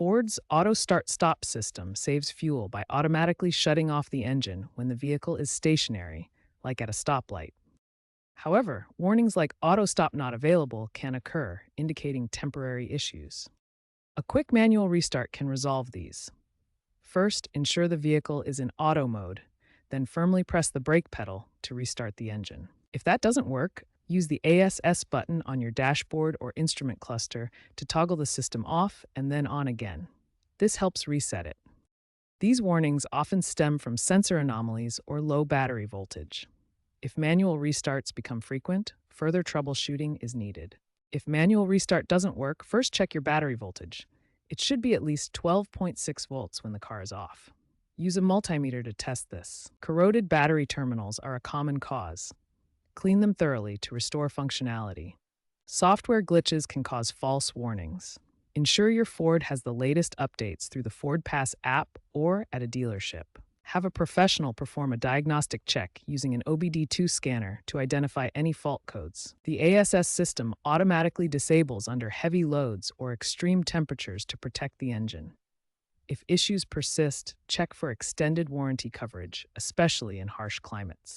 Ford's auto start-stop system saves fuel by automatically shutting off the engine when the vehicle is stationary, like at a stoplight. However, warnings like auto stop not available can occur, indicating temporary issues. A quick manual restart can resolve these. First, ensure the vehicle is in auto mode, then firmly press the brake pedal to restart the engine. If that doesn't work, use the ASS button on your dashboard or instrument cluster to toggle the system off and then on again. This helps reset it. These warnings often stem from sensor anomalies or low battery voltage. If manual restarts become frequent, further troubleshooting is needed. If manual restart doesn't work, first check your battery voltage. It should be at least 12.6 volts when the car is off. Use a multimeter to test this. Corroded battery terminals are a common cause. Clean them thoroughly to restore functionality. Software glitches can cause false warnings. Ensure your Ford has the latest updates through the Ford Pass app or at a dealership. Have a professional perform a diagnostic check using an OBD2 scanner to identify any fault codes. The ASS system automatically disables under heavy loads or extreme temperatures to protect the engine. If issues persist, check for extended warranty coverage, especially in harsh climates.